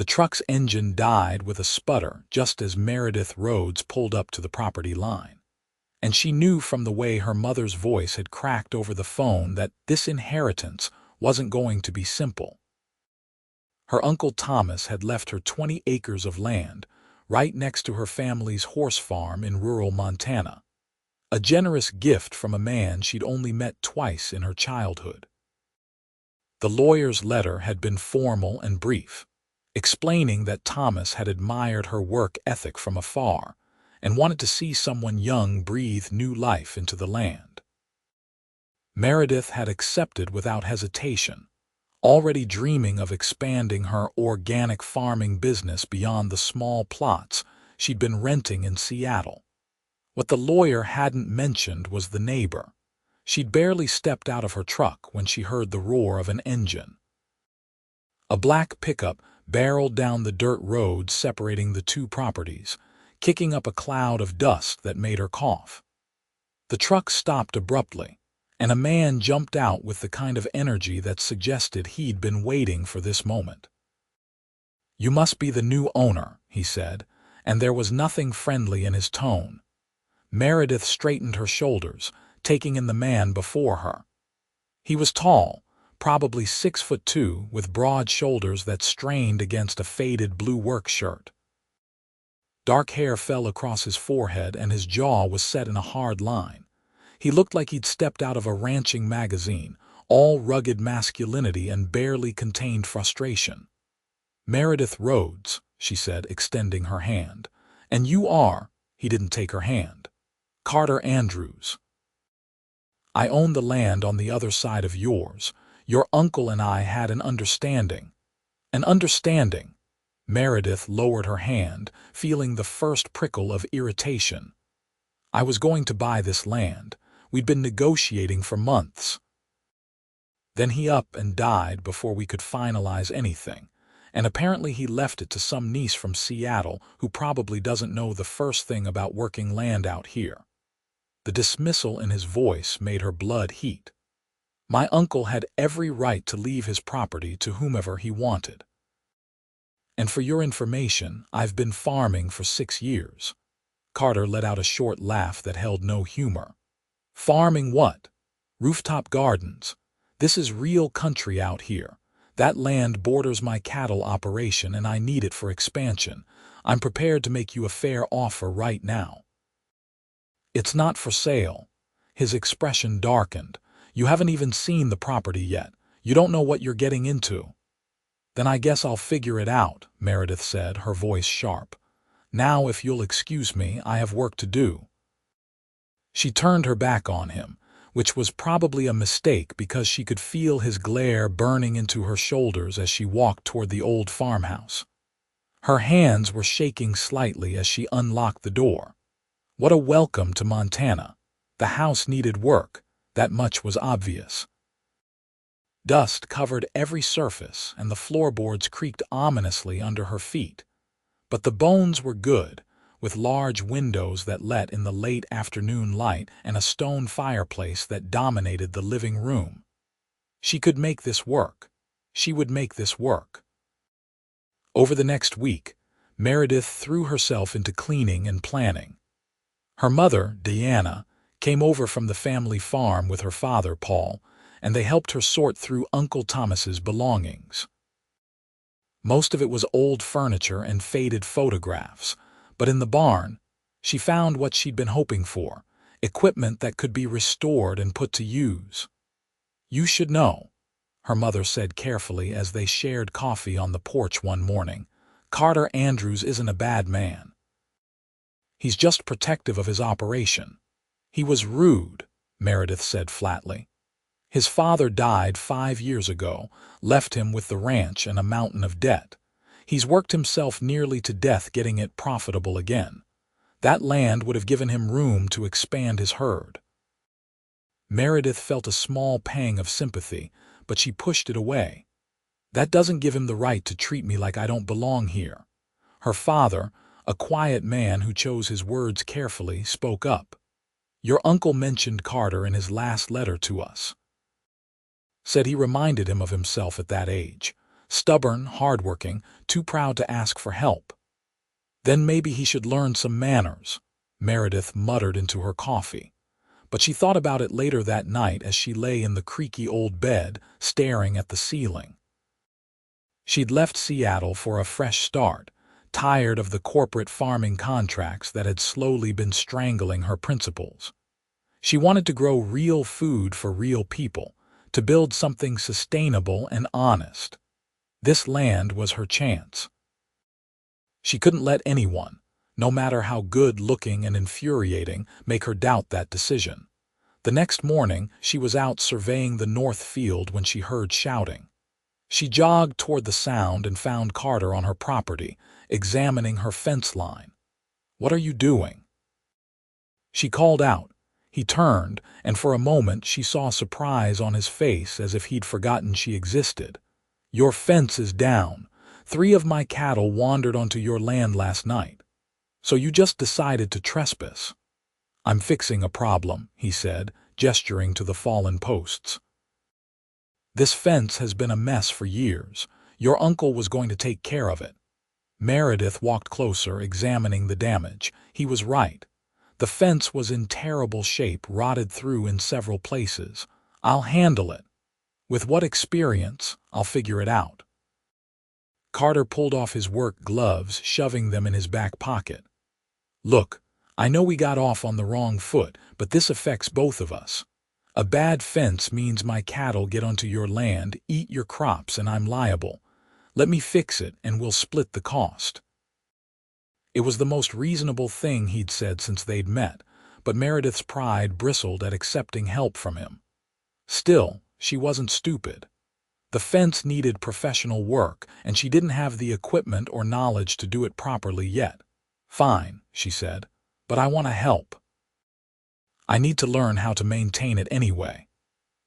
The truck's engine died with a sputter just as Meredith Rhodes pulled up to the property line. And she knew from the way her mother's voice had cracked over the phone that this inheritance wasn't going to be simple. Her Uncle Thomas had left her 20 acres of land right next to her family's horse farm in rural Montana, a generous gift from a man she'd only met twice in her childhood. The lawyer's letter had been formal and brief, explaining that Thomas had admired her work ethic from afar and wanted to see someone young breathe new life into the land. Meredith had accepted without hesitation, already dreaming of expanding her organic farming business beyond the small plots she'd been renting in Seattle. What the lawyer hadn't mentioned was the neighbor. She'd barely stepped out of her truck when she heard the roar of an engine. A black pickup barreled down the dirt road separating the two properties, kicking up a cloud of dust that made her cough. The truck stopped abruptly, and a man jumped out with the kind of energy that suggested he'd been waiting for this moment. "You must be the new owner," he said, and there was nothing friendly in his tone. Meredith straightened her shoulders, taking in the man before her. He was tall, probably 6'2", with broad shoulders that strained against a faded blue work shirt. Dark hair fell across his forehead and his jaw was set in a hard line. He looked like he'd stepped out of a ranching magazine, all rugged masculinity and barely contained frustration. "Meredith Rhodes," she said, extending her hand. "And you are," he didn't take her hand, "Carter Andrews. I own the land on the other side of yours. Your uncle and I had an understanding." "An understanding?" Meredith lowered her hand, feeling the first prickle of irritation. "I was going to buy this land. We'd been negotiating for months. Then he up and died before we could finalize anything, and apparently he left it to some niece from Seattle who probably doesn't know the first thing about working land out here." The dismissal in his voice made her blood heat. "My uncle had every right to leave his property to whomever he wanted. And for your information, I've been farming for 6 years. Carter let out a short laugh that held no humor. "Farming what? Rooftop gardens. This is real country out here. That land borders my cattle operation and I need it for expansion. I'm prepared to make you a fair offer right now." "It's not for sale." His expression darkened. "You haven't even seen the property yet. You don't know what you're getting into." "Then I guess I'll figure it out," Meredith said, her voice sharp. "Now, if you'll excuse me, I have work to do." She turned her back on him, which was probably a mistake because she could feel his glare burning into her shoulders as she walked toward the old farmhouse. Her hands were shaking slightly as she unlocked the door. What a welcome to Montana. The house needed work, that much was obvious. Dust covered every surface and the floorboards creaked ominously under her feet. But the bones were good, with large windows that let in the late afternoon light and a stone fireplace that dominated the living room. She could make this work. She would make this work. Over the next week, Meredith threw herself into cleaning and planning. Her mother, Deanna, came over from the family farm with her father, Paul, and they helped her sort through Uncle Thomas's belongings. Most of it was old furniture and faded photographs, but in the barn, she found what she'd been hoping for, equipment that could be restored and put to use. "You should know," her mother said carefully as they shared coffee on the porch one morning. "Carter Andrews isn't a bad man. He's just protective of his operation." "He was rude," Meredith said flatly. "His father died 5 years ago, left him with the ranch and a mountain of debt. He's worked himself nearly to death getting it profitable again. That land would have given him room to expand his herd." Meredith felt a small pang of sympathy, but she pushed it away. "That doesn't give him the right to treat me like I don't belong here." Her father, a quiet man who chose his words carefully, spoke up. "Your uncle mentioned Carter in his last letter to us. Said he reminded him of himself at that age. Stubborn, hardworking, too proud to ask for help. Then maybe he should learn some manners, Meredith muttered into her coffee. But she thought about it later that night as she lay in the creaky old bed, staring at the ceiling. She'd left Seattle for a fresh start, tired of the corporate farming contracts that had slowly been strangling her principles. She wanted to grow real food for real people, to build something sustainable and honest. This land was her chance. She couldn't let anyone, no matter how good-looking and infuriating, make her doubt that decision. The next morning, she was out surveying the north field when she heard shouting. She jogged toward the sound and found Carter on her property, examining her fence line. "What are you doing?" She called out. He turned, and for a moment she saw surprise on his face as if he'd forgotten she existed. "Your fence is down. 3 of my cattle wandered onto your land last night. So you just decided to trespass." "I'm fixing a problem," he said, gesturing to the fallen posts. "This fence has been a mess for years. Your uncle was going to take care of it." Meredith walked closer, examining the damage. He was right. The fence was in terrible shape, rotted through in several places. "I'll handle it. With what experience, I'll figure it out." Carter pulled off his work gloves, shoving them in his back pocket. "Look, I know we got off on the wrong foot, but this affects both of us. A bad fence means my cattle get onto your land, eat your crops, and I'm liable. Let me fix it, and we'll split the cost." It was the most reasonable thing he'd said since they'd met, but Meredith's pride bristled at accepting help from him. Still, she wasn't stupid. The fence needed professional work, and she didn't have the equipment or knowledge to do it properly yet. "Fine," she said, "but I want to help. I need to learn how to maintain it anyway."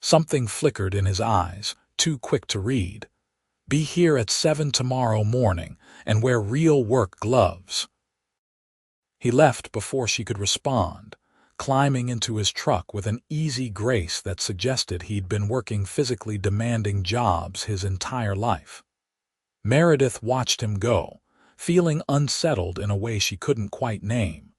Something flickered in his eyes, too quick to read. "Be here at 7 tomorrow morning, and wear real work gloves." He left before she could respond, climbing into his truck with an easy grace that suggested he'd been working physically demanding jobs his entire life. Meredith watched him go, feeling unsettled in a way she couldn't quite name.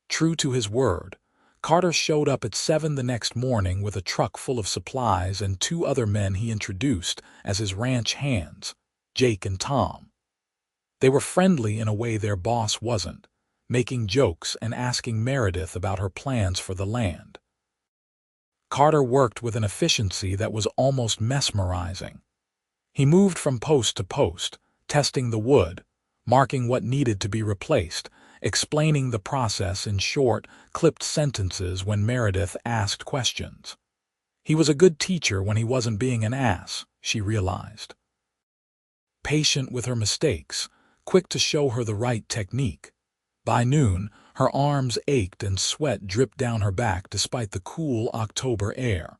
True to his word, Carter showed up at 7 the next morning with a truck full of supplies and 2 other men he introduced as his ranch hands, Jake and Tom. They were friendly in a way their boss wasn't, making jokes and asking Meredith about her plans for the land. Carter worked with an efficiency that was almost mesmerizing. He moved from post to post, testing the wood, marking what needed to be replaced, explaining the process in short, clipped sentences when Meredith asked questions. He was a good teacher when he wasn't being an ass, she realized. Patient with her mistakes, quick to show her the right technique. By noon, her arms ached and sweat dripped down her back despite the cool October air.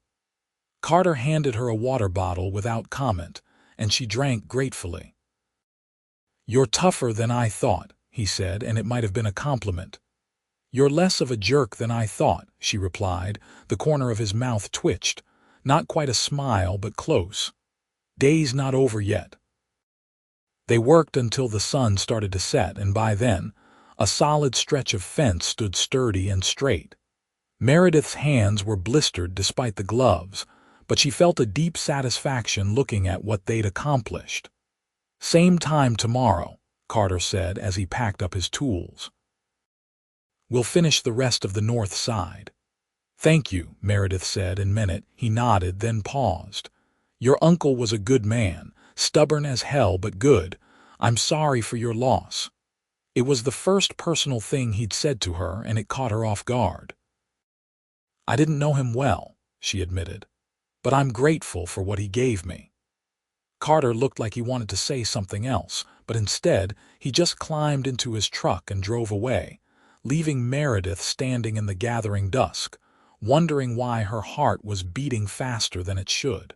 Carter handed her a water bottle without comment, and she drank gratefully. "You're tougher than I thought," he said, and it might have been a compliment. "You're less of a jerk than I thought," she replied. The corner of his mouth twitched. Not quite a smile, but close. "Day's not over yet." They worked until the sun started to set, and by then, a solid stretch of fence stood sturdy and straight. Meredith's hands were blistered despite the gloves, but she felt a deep satisfaction looking at what they'd accomplished. "Same time tomorrow," Carter said as he packed up his tools. "We'll finish the rest of the north side." "Thank you," Meredith said and meant it. He nodded, then paused. "Your uncle was a good man, stubborn as hell but good. I'm sorry for your loss." It was the first personal thing he'd said to her, and it caught her off guard. "I didn't know him well," she admitted, "but I'm grateful for what he gave me." Carter looked like he wanted to say something else, but instead, he just climbed into his truck and drove away, leaving Meredith standing in the gathering dusk, wondering why her heart was beating faster than it should.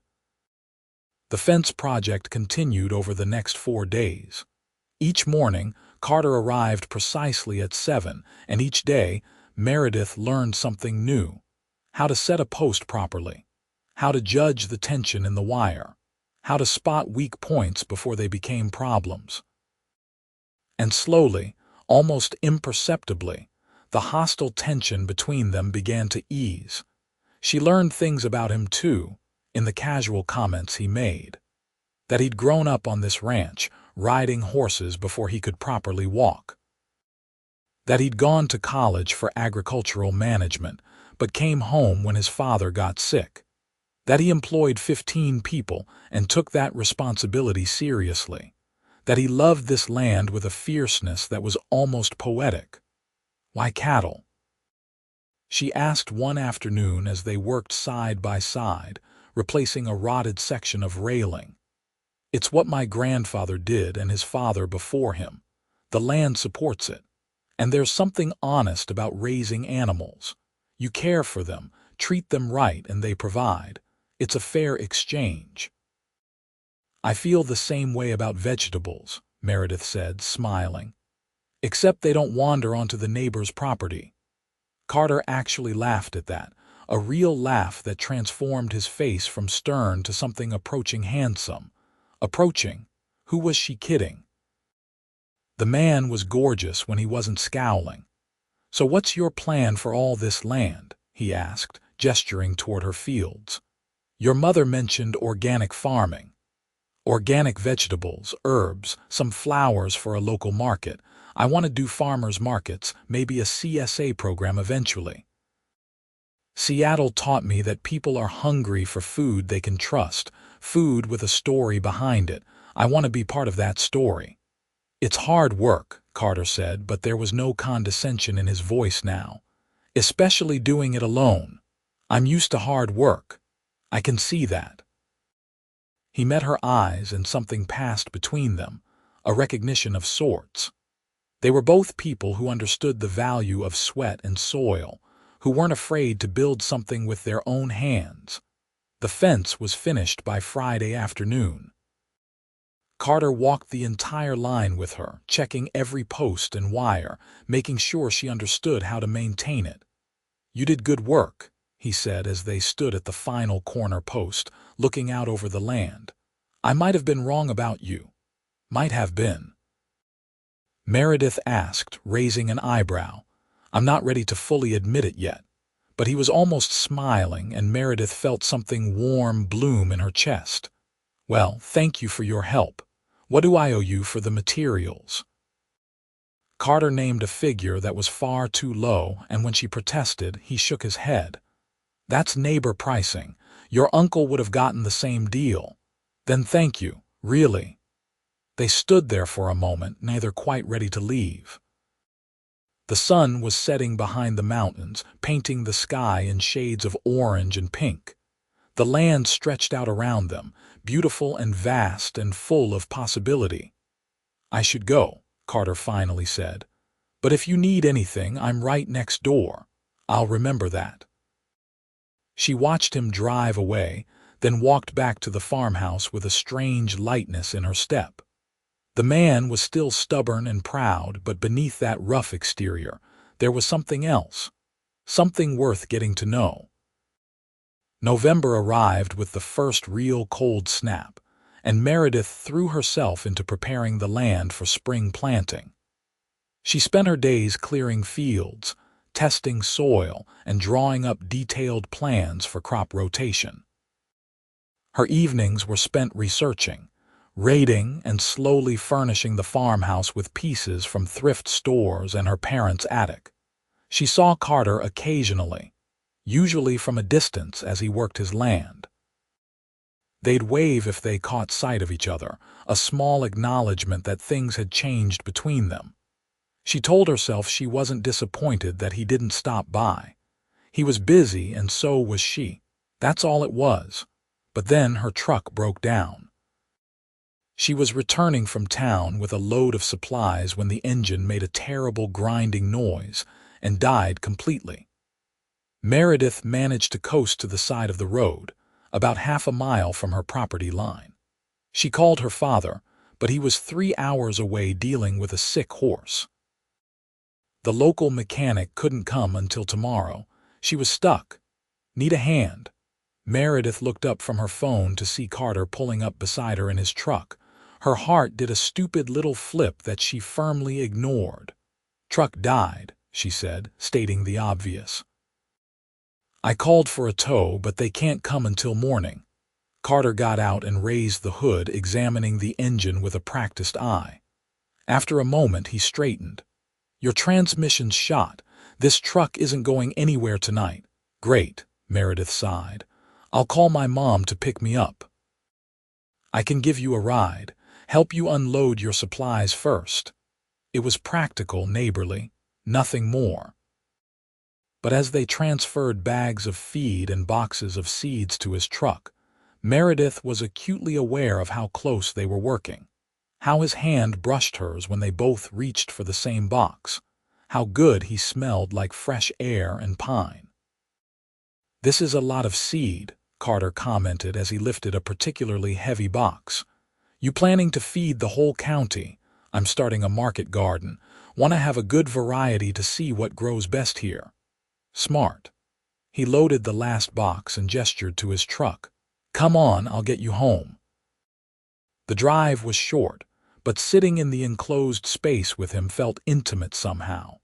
The fence project continued over the next 4 days. Each morning, Carter arrived precisely at 7, and each day, Meredith learned something new. How to set a post properly. How to judge the tension in the wire. how to spot weak points before they became problems. And slowly, almost imperceptibly, the hostile tension between them began to ease. She learned things about him too, in the casual comments he made. That he'd grown up on this ranch, riding horses before he could properly walk. That he'd gone to college for agricultural management, but came home when his father got sick. That he employed 15 people and took that responsibility seriously. That he loved this land with a fierceness that was almost poetic. Why cattle? She asked one afternoon as they worked side by side, replacing a rotted section of railing. It's what my grandfather did and his father before him. The land supports it. And there's something honest about raising animals. You care for them, treat them right, and they provide. It's a fair exchange. I feel the same way about vegetables, Meredith said, smiling. Except they don't wander onto the neighbor's property. Carter actually laughed at that, a real laugh that transformed his face from stern to something approaching handsome. Approaching? Who was she kidding? The man was gorgeous when he wasn't scowling. So what's your plan for all this land? He asked, gesturing toward her fields. Your mother mentioned organic farming. Organic vegetables, herbs, some flowers for a local market. I want to do farmers markets, maybe a CSA program eventually. Seattle taught me that people are hungry for food they can trust, food with a story behind it. I want to be part of that story. It's hard work, Carter said, but there was no condescension in his voice now. Especially doing it alone. I'm used to hard work. I can see that. He met her eyes and something passed between them, a recognition of sorts. They were both people who understood the value of sweat and soil, who weren't afraid to build something with their own hands. The fence was finished by Friday afternoon. Carter walked the entire line with her, checking every post and wire, making sure she understood how to maintain it. You did good work, he said as they stood at the final corner post, looking out over the land. I might have been wrong about you. Might have been. Meredith asked, raising an eyebrow. I'm not ready to fully admit it yet. But he was almost smiling, and Meredith felt something warm bloom in her chest. Well, thank you for your help. What do I owe you for the materials? Carter named a figure that was far too low, and when she protested, he shook his head. That's neighbor pricing. Your uncle would have gotten the same deal. Then thank you, really. They stood there for a moment, neither quite ready to leave. The sun was setting behind the mountains, painting the sky in shades of orange and pink. The land stretched out around them, beautiful and vast and full of possibility. I should go, Carter finally said. But if you need anything, I'm right next door. I'll remember that. She watched him drive away, then walked back to the farmhouse with a strange lightness in her step. The man was still stubborn and proud, but beneath that rough exterior, there was something else. Something worth getting to know. November arrived with the first real cold snap, and Meredith threw herself into preparing the land for spring planting. She spent her days clearing fields, testing soil, and drawing up detailed plans for crop rotation. Her evenings were spent researching, raiding, and slowly furnishing the farmhouse with pieces from thrift stores and her parents' attic. She saw Carter occasionally, usually from a distance as he worked his land. They'd wave if they caught sight of each other, a small acknowledgement that things had changed between them. She told herself she wasn't disappointed that he didn't stop by. He was busy and so was she. That's all it was. But then her truck broke down. She was returning from town with a load of supplies when the engine made a terrible grinding noise and died completely. Meredith managed to coast to the side of the road, about half a mile from her property line. She called her father, but he was 3 hours away dealing with a sick horse. The local mechanic couldn't come until tomorrow. She was stuck. Need a hand. Meredith looked up from her phone to see Carter pulling up beside her in his truck. Her heart did a stupid little flip that she firmly ignored. "Truck died," she said, stating the obvious. "I called for a tow, but they can't come until morning." Carter got out and raised the hood, examining the engine with a practiced eye. After a moment, he straightened. "Your transmission's shot. This truck isn't going anywhere tonight." "Great," Meredith sighed. "I'll call my mom to pick me up. I can give you a ride, help you unload your supplies first." It was practical, neighborly, nothing more. But as they transferred bags of feed and boxes of seeds to his truck, Meredith was acutely aware of how close they were working. How his hand brushed hers when they both reached for the same box. How good he smelled, like fresh air and pine. "This is a lot of seed," Carter commented as he lifted a particularly heavy box. "You planning to feed the whole county?" "I'm starting a market garden. Want to have a good variety to see what grows best here." "Smart." He loaded the last box and gestured to his truck. "Come on, I'll get you home." The drive was short, but sitting in the enclosed space with him felt intimate somehow.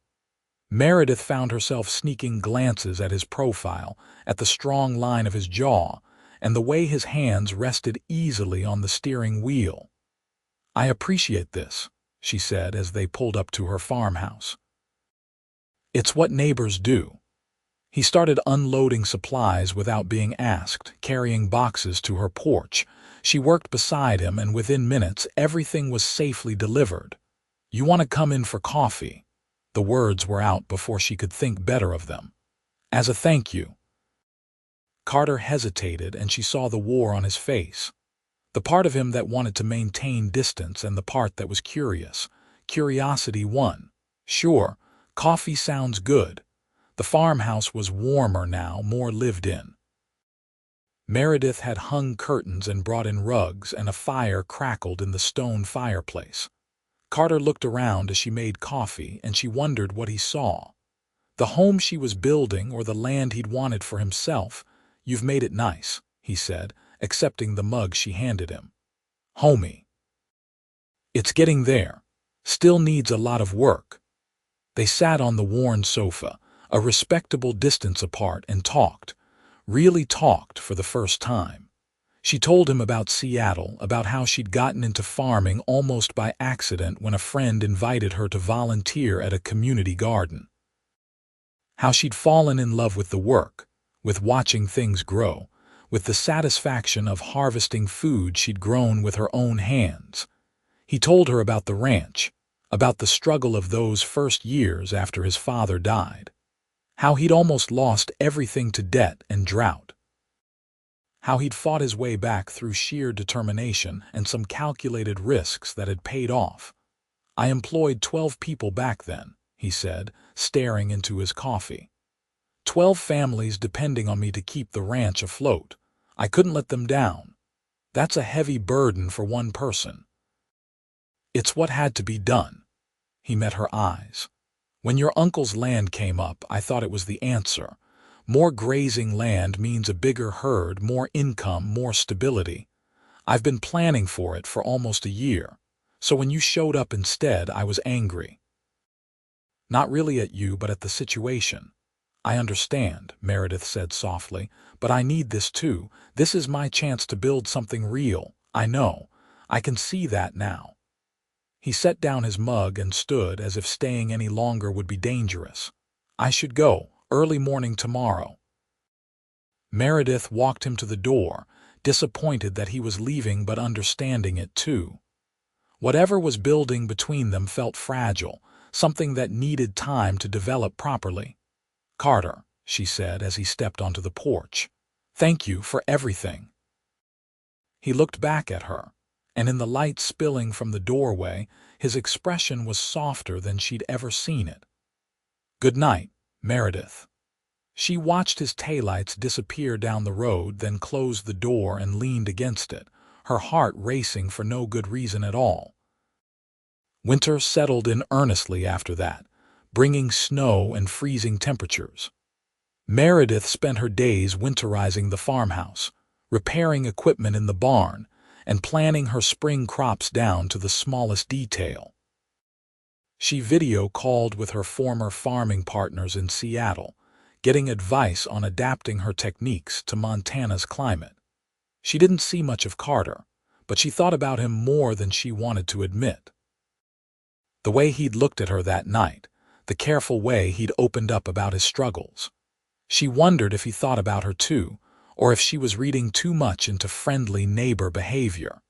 Meredith found herself sneaking glances at his profile, at the strong line of his jaw, and the way his hands rested easily on the steering wheel. "I appreciate this," she said as they pulled up to her farmhouse. "It's what neighbors do." He started unloading supplies without being asked, carrying boxes to her porch. She worked beside him, and within minutes everything was safely delivered. "You want to come in for coffee?" The words were out before she could think better of them. "As a thank you." Carter hesitated, and she saw the war on his face. The part of him that wanted to maintain distance and the part that was curious. Curiosity won. "Sure, coffee sounds good." The farmhouse was warmer now, more lived in. Meredith had hung curtains and brought in rugs, and a fire crackled in the stone fireplace. Carter looked around as she made coffee, and she wondered what he saw. The home she was building, or the land he'd wanted for himself? "You've made it nice," he said, accepting the mug she handed him. "Homey." "It's getting there. Still needs a lot of work." They sat on the worn sofa, a respectable distance apart, and talked. Really talked for the first time. She told him about Seattle, about how she'd gotten into farming almost by accident when a friend invited her to volunteer at a community garden. How she'd fallen in love with the work, with watching things grow, with the satisfaction of harvesting food she'd grown with her own hands. He told her about the ranch, about the struggle of those first years after his father died. How he'd almost lost everything to debt and drought. How he'd fought his way back through sheer determination and some calculated risks that had paid off. "I employed 12 people back then," he said, staring into his coffee. 12 families depending on me to keep the ranch afloat. I couldn't let them down. That's a heavy burden for one person." "It's what had to be done." He met her eyes. "When your uncle's land came up, I thought it was the answer. More grazing land means a bigger herd, more income, more stability. I've been planning for it for almost a year. So when you showed up instead, I was angry. Not really at you, but at the situation." "I understand," Meredith said softly, "but I need this too. This is my chance to build something real. I know. I can see that now." He set down his mug and stood as if staying any longer would be dangerous. "I should go, early morning tomorrow." Meredith walked him to the door, disappointed that he was leaving but understanding it too. Whatever was building between them felt fragile, something that needed time to develop properly. "Carter," she said as he stepped onto the porch, "thank you for everything." He looked back at her, and in the light spilling from the doorway, his expression was softer than she'd ever seen it. "Good night, Meredith." She watched his taillights disappear down the road, then closed the door and leaned against it, her heart racing for no good reason at all. Winter settled in earnestly after that, bringing snow and freezing temperatures. Meredith spent her days winterizing the farmhouse, repairing equipment in the barn, and planning her spring crops down to the smallest detail. She video called with her former farming partners in Seattle, getting advice on adapting her techniques to Montana's climate. She didn't see much of Carter, but she thought about him more than she wanted to admit. The way he'd looked at her that night, the careful way he'd opened up about his struggles. She wondered if he thought about her too, or if she was reading too much into friendly neighbor behavior.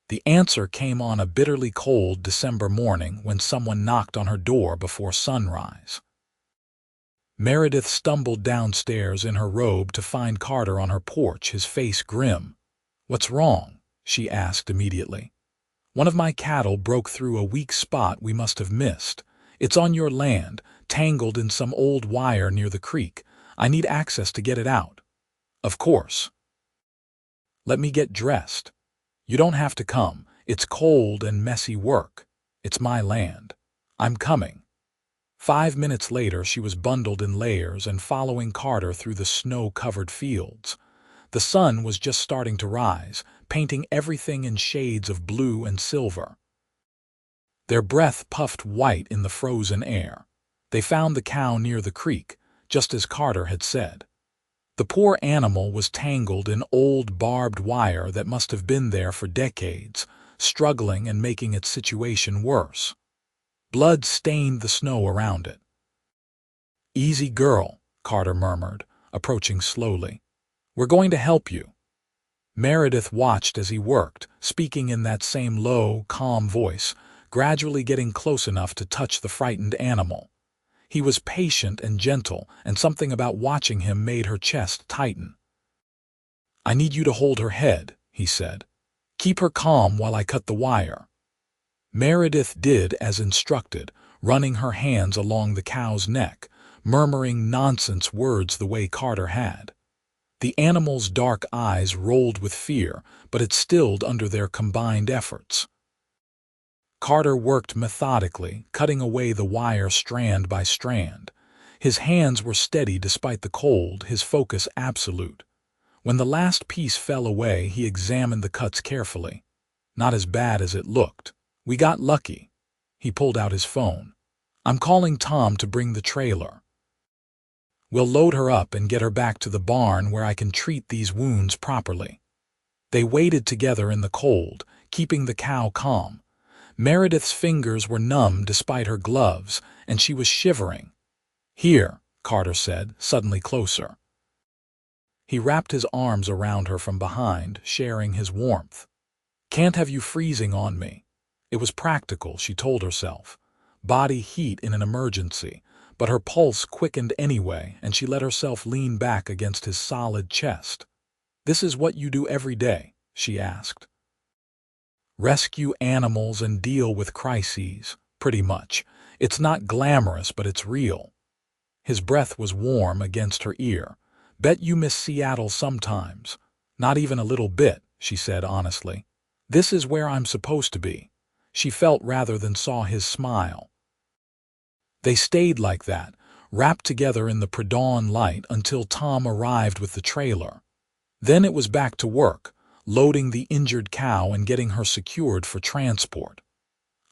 The answer came on a bitterly cold December morning when someone knocked on her door before sunrise. Meredith stumbled downstairs in her robe to find Carter on her porch, his face grim. "What's wrong?" she asked immediately. "One of my cattle broke through a weak spot we must have missed. It's on your land, tangled in some old wire near the creek. I need access to get it out." "Of course." "Let me get dressed." "You don't have to come. It's cold and messy work. It's my land. I'm coming." 5 minutes later, she was bundled in layers and following Carter through the snow-covered fields. The sun was just starting to rise, painting everything in shades of blue and silver. Their breath puffed white in the frozen air. They found the cow near the creek, just as Carter had said. The poor animal was tangled in old barbed wire that must have been there for decades, struggling and making its situation worse. Blood stained the snow around it. "Easy, girl," Carter murmured, approaching slowly. "We're going to help you." Meredith watched as he worked, speaking in that same low, calm voice, gradually getting close enough to touch the frightened animal. He was patient and gentle, and something about watching him made her chest tighten. "I need you to hold her head," he said. "Keep her calm while I cut the wire." Meredith did as instructed, running her hands along the cow's neck, murmuring nonsense words the way Carter had. The animal's dark eyes rolled with fear, but it stilled under their combined efforts. Carter worked methodically, cutting away the wire strand by strand. His hands were steady despite the cold, his focus absolute. When the last piece fell away, he examined the cuts carefully. "Not as bad as it looked. We got lucky." He pulled out his phone. "I'm calling Tom to bring the trailer. We'll load her up and get her back to the barn where I can treat these wounds properly." They waited together in the cold, keeping the cow calm. Meredith's fingers were numb despite her gloves, and she was shivering. "Here," Carter said, suddenly closer. He wrapped his arms around her from behind, sharing his warmth. "Can't have you freezing on me." It was practical, she told herself. Body heat in an emergency, but her pulse quickened anyway, and she let herself lean back against his solid chest. "This is what you do every day?" she asked. "Rescue animals and deal with crises, pretty much. It's not glamorous, but it's real." His breath was warm against her ear. "Bet you miss Seattle sometimes." "Not even a little bit," she said honestly. "This is where I'm supposed to be." She felt rather than saw his smile. They stayed like that, wrapped together in the pre-dawn light until Tom arrived with the trailer. Then it was back to work, loading the injured cow and getting her secured for transport.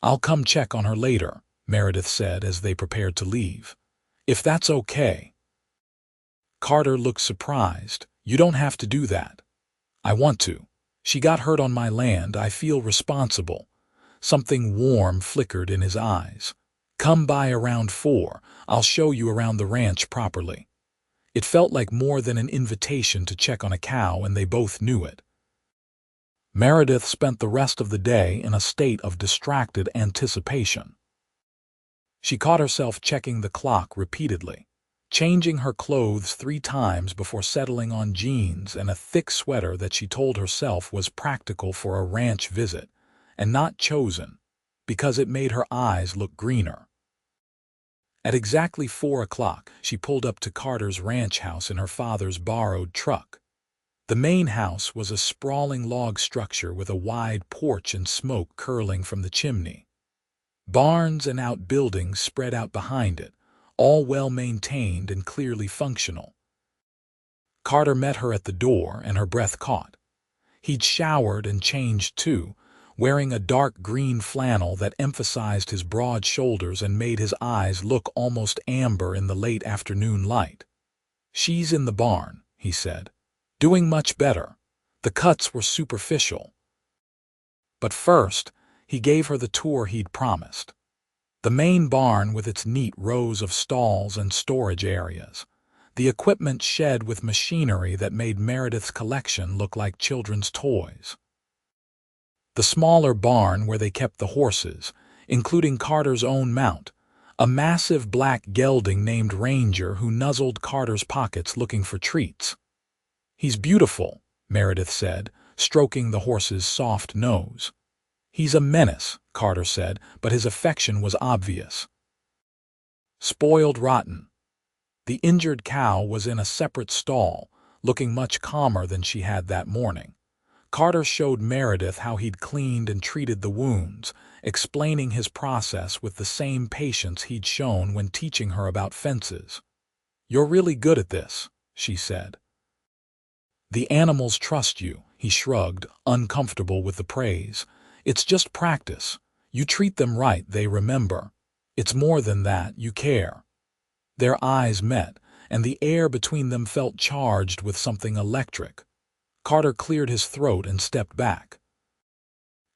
"I'll come check on her later," Meredith said as they prepared to leave. "If that's okay." Carter looked surprised. "You don't have to do that." "I want to. She got hurt on my land. I feel responsible." Something warm flickered in his eyes. "Come by around 4. I'll show you around the ranch properly." It felt like more than an invitation to check on a cow, and they both knew it. Meredith spent the rest of the day in a state of distracted anticipation. She caught herself checking the clock repeatedly, changing her clothes 3 times before settling on jeans and a thick sweater that she told herself was practical for a ranch visit, and not chosen, because it made her eyes look greener. At exactly 4 o'clock, she pulled up to Carter's ranch house in her father's borrowed truck. The main house was a sprawling log structure with a wide porch and smoke curling from the chimney. Barns and outbuildings spread out behind it, all well-maintained and clearly functional. Carter met her at the door, and her breath caught. He'd showered and changed too, wearing a dark green flannel that emphasized his broad shoulders and made his eyes look almost amber in the late afternoon light. "She's in the barn," he said. "Doing much better. The cuts were superficial." But first, he gave her the tour he'd promised. The main barn with its neat rows of stalls and storage areas. The equipment shed with machinery that made Meredith's collection look like children's toys. The smaller barn where they kept the horses, including Carter's own mount, a massive black gelding named Ranger who nuzzled Carter's pockets looking for treats. "He's beautiful," Meredith said, stroking the horse's soft nose. "He's a menace," Carter said, but his affection was obvious. "Spoiled rotten." The injured cow was in a separate stall, looking much calmer than she had that morning. Carter showed Meredith how he'd cleaned and treated the wounds, explaining his process with the same patience he'd shown when teaching her about fences. "You're really good at this," she said. "The animals trust you," he shrugged, uncomfortable with the praise. "It's just practice. You treat them right, they remember. It's more than that, you care." Their eyes met, and the air between them felt charged with something electric. Carter cleared his throat and stepped back.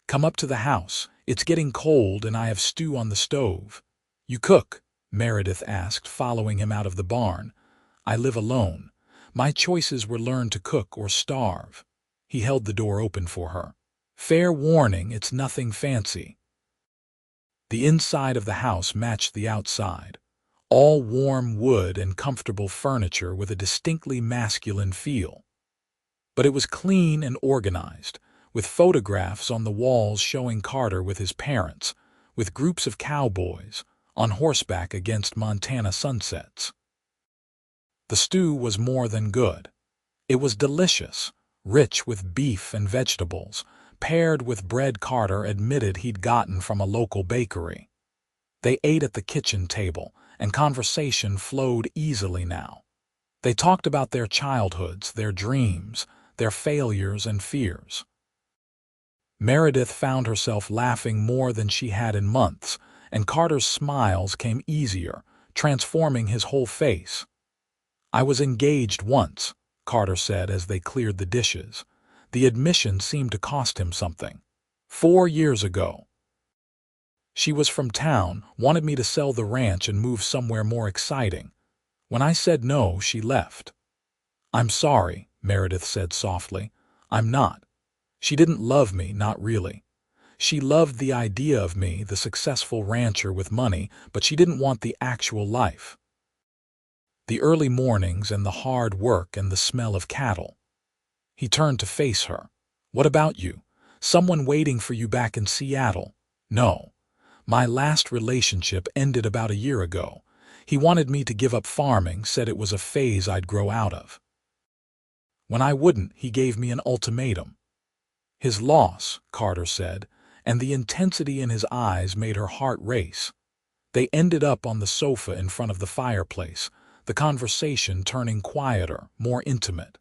"Come up to the house. It's getting cold and I have stew on the stove." "You cook?" Meredith asked, following him out of the barn. "I live alone. My choices were learn to cook or starve." He held the door open for her. "Fair warning, it's nothing fancy." The inside of the house matched the outside. All warm wood and comfortable furniture with a distinctly masculine feel. But it was clean and organized, with photographs on the walls showing Carter with his parents, with groups of cowboys, on horseback against Montana sunsets. The stew was more than good. It was delicious, rich with beef and vegetables, paired with bread Carter admitted he'd gotten from a local bakery. They ate at the kitchen table, and conversation flowed easily now. They talked about their childhoods, their dreams, their failures and fears. Meredith found herself laughing more than she had in months, and Carter's smiles came easier, transforming his whole face. "I was engaged once," Carter said as they cleared the dishes. The admission seemed to cost him something. 4 years ago. She was from town, wanted me to sell the ranch and move somewhere more exciting. When I said no, she left." "I'm sorry," Meredith said softly. "I'm not. She didn't love me, not really. She loved the idea of me, the successful rancher with money, but she didn't want the actual life. The early mornings and the hard work and the smell of cattle." He turned to face her. "What about you? Someone waiting for you back in Seattle?" "No. My last relationship ended about a year ago. He wanted me to give up farming, said it was a phase I'd grow out of. When I wouldn't, he gave me an ultimatum." "His loss," Carter said, and the intensity in his eyes made her heart race. They ended up on the sofa in front of the fireplace, the conversation turning quieter, more intimate.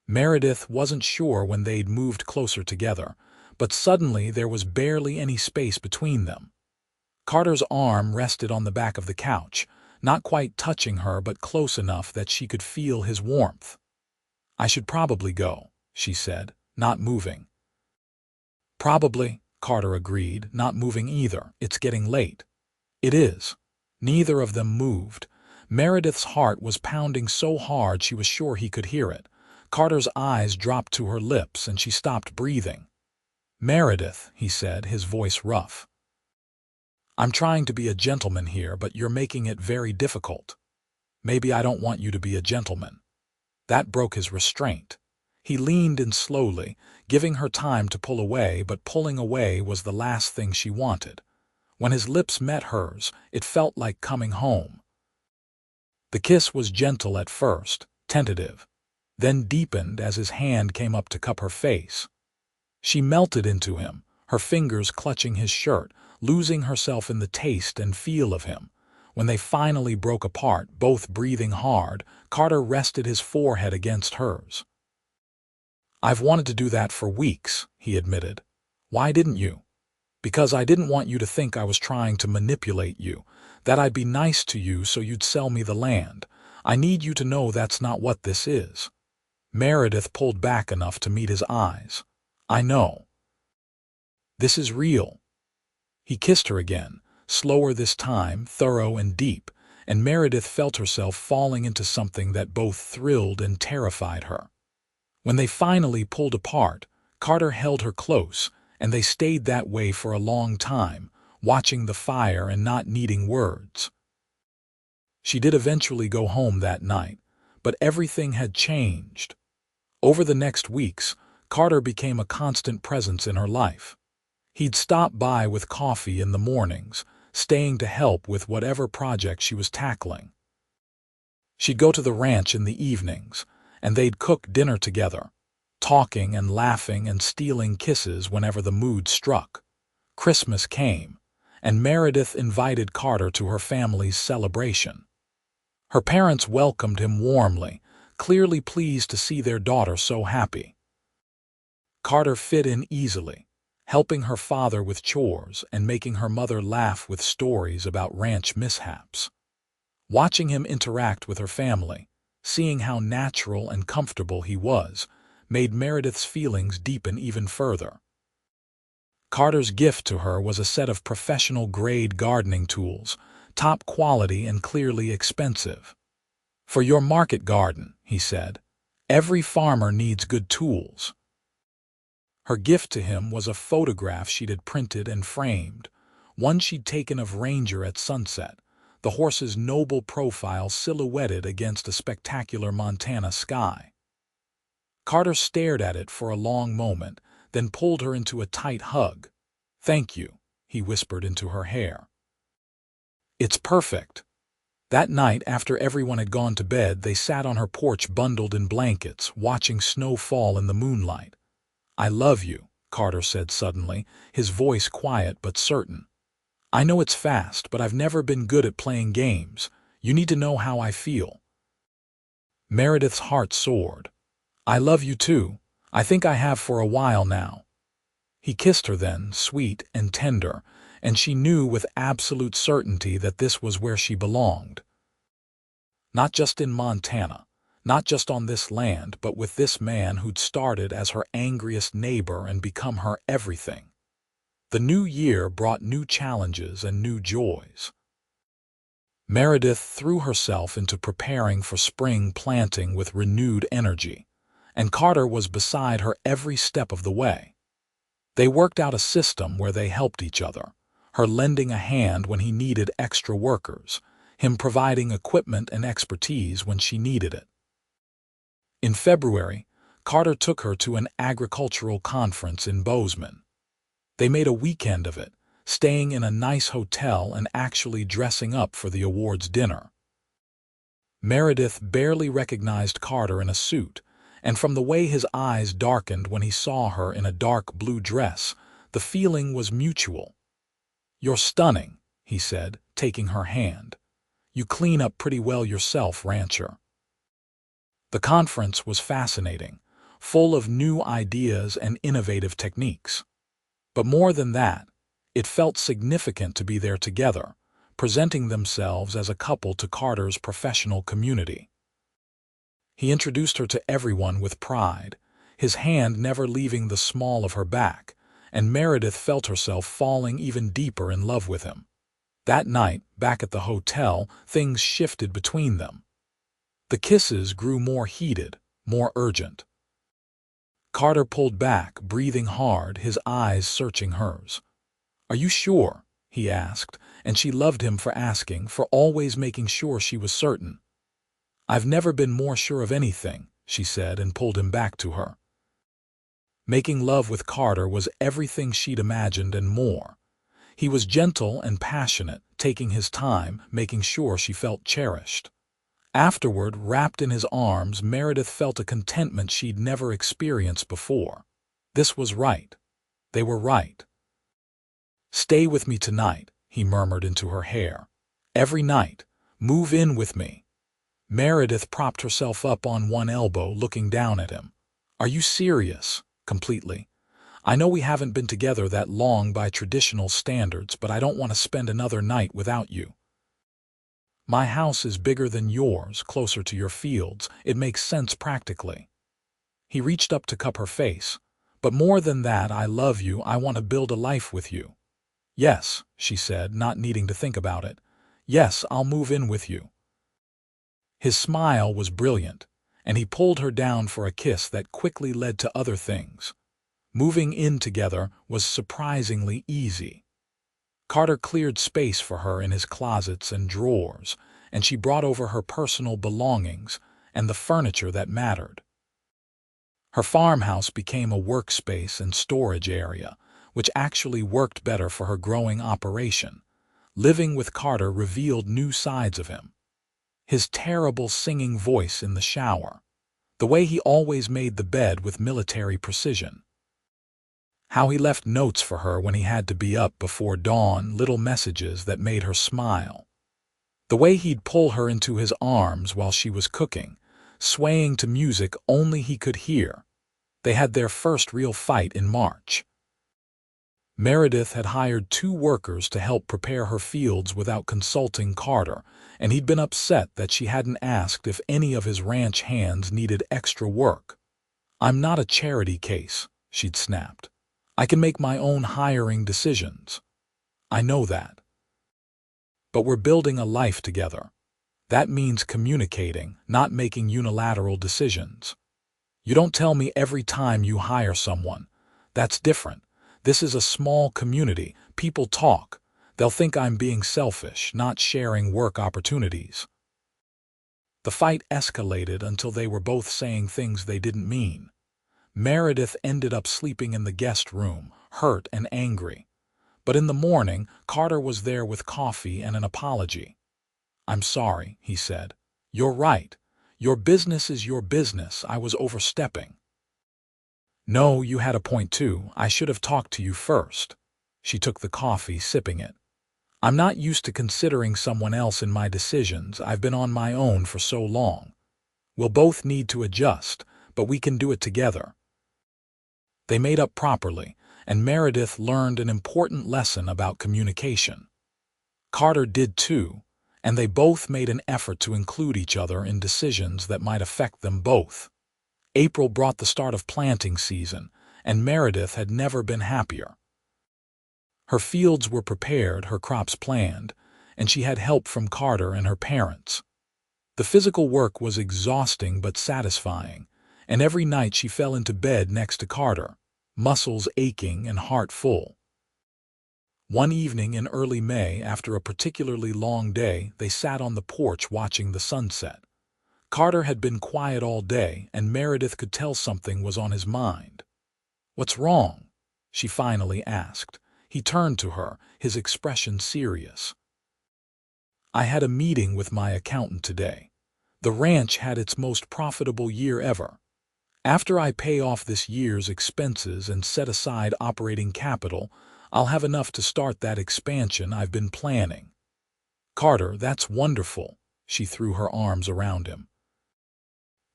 Meredith wasn't sure when they'd moved closer together, but suddenly there was barely any space between them. Carter's arm rested on the back of the couch, not quite touching her but close enough that she could feel his warmth. "I should probably go," she said, not moving. "Probably," Carter agreed, not moving either. "It's getting late." "It is." Neither of them moved. Meredith's heart was pounding so hard she was sure he could hear it. Carter's eyes dropped to her lips and she stopped breathing. "Meredith," he said, his voice rough. "I'm trying to be a gentleman here, but you're making it very difficult. Maybe I don't want you to be a gentleman." That broke his restraint. He leaned in slowly, giving her time to pull away, but pulling away was the last thing she wanted. When his lips met hers, it felt like coming home. The kiss was gentle at first, tentative, then deepened as his hand came up to cup her face. She melted into him, her fingers clutching his shirt, losing herself in the taste and feel of him. When they finally broke apart, both breathing hard, Carter rested his forehead against hers. "I've wanted to do that for weeks," he admitted. "Why didn't you?" "Because I didn't want you to think I was trying to manipulate you, that I'd be nice to you so you'd sell me the land. I need you to know that's not what this is." Meredith pulled back enough to meet his eyes. "I know. This is real." He kissed her again, slower this time, thorough and deep, and Meredith felt herself falling into something that both thrilled and terrified her. When they finally pulled apart, Carter held her close, and they stayed that way for a long time, watching the fire and not needing words. She did eventually go home that night, but everything had changed. Over the next weeks, Carter became a constant presence in her life. He'd stop by with coffee in the mornings, staying to help with whatever project she was tackling. She'd go to the ranch in the evenings, and they'd cook dinner together, talking and laughing and stealing kisses whenever the mood struck. Christmas came, and Meredith invited Carter to her family's celebration. Her parents welcomed him warmly, clearly pleased to see their daughter so happy. Carter fit in easily, helping her father with chores and making her mother laugh with stories about ranch mishaps. Watching him interact with her family, seeing how natural and comfortable he was, made Meredith's feelings deepen even further. Carter's gift to her was a set of professional-grade gardening tools, top quality and clearly expensive. "For your market garden," he said. "Every farmer needs good tools." Her gift to him was a photograph she'd had printed and framed, one she'd taken of Ranger at sunset, the horse's noble profile silhouetted against a spectacular Montana sky. Carter stared at it for a long moment, then pulled her into a tight hug. "Thank you," he whispered into her hair. "It's perfect." That night, after everyone had gone to bed, they sat on her porch bundled in blankets, watching snow fall in the moonlight. "I love you," Carter said suddenly, his voice quiet but certain. "I know it's fast, but I've never been good at playing games. You need to know how I feel." Meredith's heart soared. "I love you too. I think I have for a while now." He kissed her then, sweet and tender, and she knew with absolute certainty that this was where she belonged. Not just in Montana, not just on this land, but with this man who'd started as her angriest neighbor and become her everything. The new year brought new challenges and new joys. Meredith threw herself into preparing for spring planting with renewed energy, and Carter was beside her every step of the way. They worked out a system where they helped each other, her lending a hand when he needed extra workers, him providing equipment and expertise when she needed it. In February, Carter took her to an agricultural conference in Bozeman. They made a weekend of it, staying in a nice hotel and actually dressing up for the awards dinner. Meredith barely recognized Carter in a suit, and from the way his eyes darkened when he saw her in a dark blue dress, the feeling was mutual. "You're stunning," he said, taking her hand. "You clean up pretty well yourself, rancher." The conference was fascinating, full of new ideas and innovative techniques. But more than that, it felt significant to be there together, presenting themselves as a couple to Carter's professional community. He introduced her to everyone with pride, his hand never leaving the small of her back, and Meredith felt herself falling even deeper in love with him. That night, back at the hotel, things shifted between them. The kisses grew more heated, more urgent. Carter pulled back, breathing hard, his eyes searching hers. "Are you sure?" he asked, and she loved him for asking, for always making sure she was certain. "I've never been more sure of anything," she said, and pulled him back to her. Making love with Carter was everything she'd imagined and more. He was gentle and passionate, taking his time, making sure she felt cherished. Afterward, wrapped in his arms, Meredith felt a contentment she'd never experienced before. This was right. They were right. "Stay with me tonight," he murmured into her hair. Every night. Move in with me. Meredith propped herself up on one elbow, looking down at him. Are you serious? Completely. I know we haven't been together that long by traditional standards, but I don't want to spend another night without you. My house is bigger than yours, closer to your fields. It makes sense practically. He reached up to cup her face. But more than that, I love you. I want to build a life with you. Yes, she said, not needing to think about it. Yes, I'll move in with you. His smile was brilliant, and he pulled her down for a kiss that quickly led to other things. Moving in together was surprisingly easy. Carter cleared space for her in his closets and drawers, and she brought over her personal belongings and the furniture that mattered. Her farmhouse became a workspace and storage area, which actually worked better for her growing operation. Living with Carter revealed new sides of him. His terrible singing voice in the shower, the way he always made the bed with military precision, how he left notes for her when he had to be up before dawn, little messages that made her smile, the way he'd pull her into his arms while she was cooking, swaying to music only he could hear. They had their first real fight in March. Meredith had hired 2 workers to help prepare her fields without consulting Carter, and he'd been upset that she hadn't asked if any of his ranch hands needed extra work. I'm not a charity case, she'd snapped. I can make my own hiring decisions. I know that. But we're building a life together. That means communicating, not making unilateral decisions. You don't tell me every time you hire someone. That's different. This is a small community. People talk. They'll think I'm being selfish, not sharing work opportunities. The fight escalated until they were both saying things they didn't mean. Meredith ended up sleeping in the guest room, hurt and angry. But in the morning, Carter was there with coffee and an apology. I'm sorry, he said. You're right. Your business is your business. I was overstepping. No, you had a point too. I should have talked to you first. She took the coffee, sipping it. I'm not used to considering someone else in my decisions. I've been on my own for so long. We'll both need to adjust, but we can do it together. They made up properly, and Meredith learned an important lesson about communication. Carter did too, and they both made an effort to include each other in decisions that might affect them both. April brought the start of planting season, and Meredith had never been happier. Her fields were prepared, her crops planned, and she had help from Carter and her parents. The physical work was exhausting but satisfying, and every night she fell into bed next to Carter, muscles aching and heart full. One evening in early May, after a particularly long day, they sat on the porch watching the sunset. Carter had been quiet all day, and Meredith could tell something was on his mind. What's wrong? She finally asked. He turned to her, his expression serious. I had a meeting with my accountant today. The ranch had its most profitable year ever. After I pay off this year's expenses and set aside operating capital, I'll have enough to start that expansion I've been planning. Carter, that's wonderful. She threw her arms around him.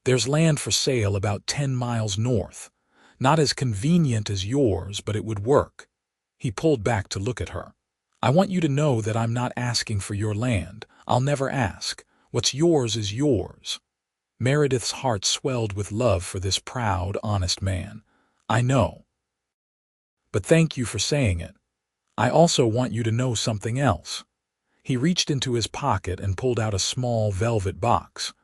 There's land for sale about 10 miles north. Not as convenient as yours, but it would work. He pulled back to look at her. I want you to know that I'm not asking for your land. I'll never ask. What's yours is yours. Meredith's heart swelled with love for this proud, honest man. I know. But thank you for saying it. I also want you to know something else. He reached into his pocket and pulled out a small velvet box.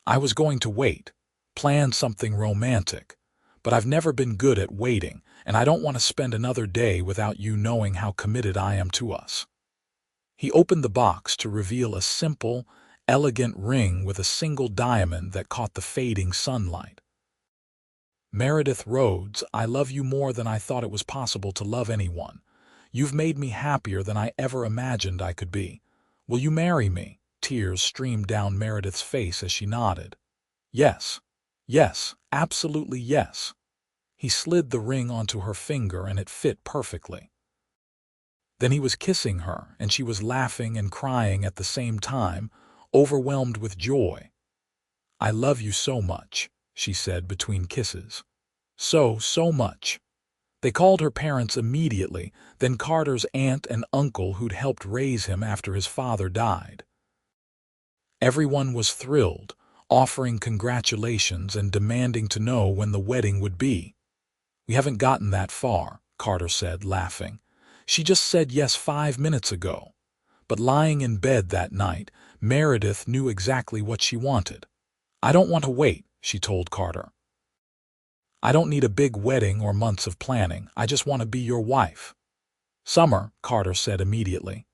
I was going to wait, plan something romantic, but I've never been good at waiting, and I don't want to spend another day without you knowing how committed I am to us. He opened the box to reveal a simple, elegant ring with a single diamond that caught the fading sunlight. Meredith Rhodes, I love you more than I thought it was possible to love anyone. You've made me happier than I ever imagined I could be. Will you marry me? Tears streamed down Meredith's face as she nodded. Yes. Yes, absolutely yes. He slid the ring onto her finger and it fit perfectly. Then he was kissing her, and she was laughing and crying at the same time, overwhelmed with joy. "I love you so much," she said between kisses. So much. They called her parents immediately, then Carter's aunt and uncle who'd helped raise him after his father died. Everyone was thrilled, offering congratulations and demanding to know when the wedding would be. "We haven't gotten that far," Carter said, laughing. "She just said yes 5 minutes ago." But lying in bed that night, Meredith knew exactly what she wanted. "I don't want to wait," she told Carter. "I don't need a big wedding or months of planning. I just want to be your wife." "Summer," Carter said immediately.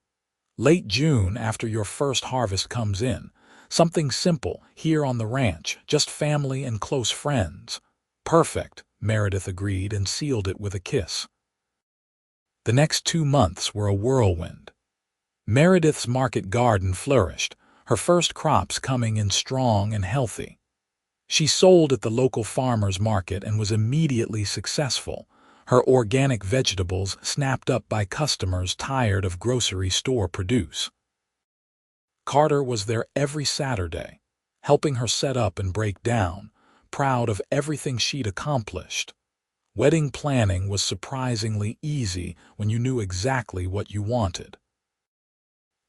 "Late June, after your first harvest comes in. Something simple, here on the ranch, just family and close friends." "Perfect," Meredith agreed and sealed it with a kiss. The next 2 months were a whirlwind. Meredith's market garden flourished, her first crops coming in strong and healthy. She sold at the local farmers market and was immediately successful, her organic vegetables snapped up by customers tired of grocery store produce. Carter was there every Saturday, helping her set up and break down, proud of everything she'd accomplished. Wedding planning was surprisingly easy when you knew exactly what you wanted.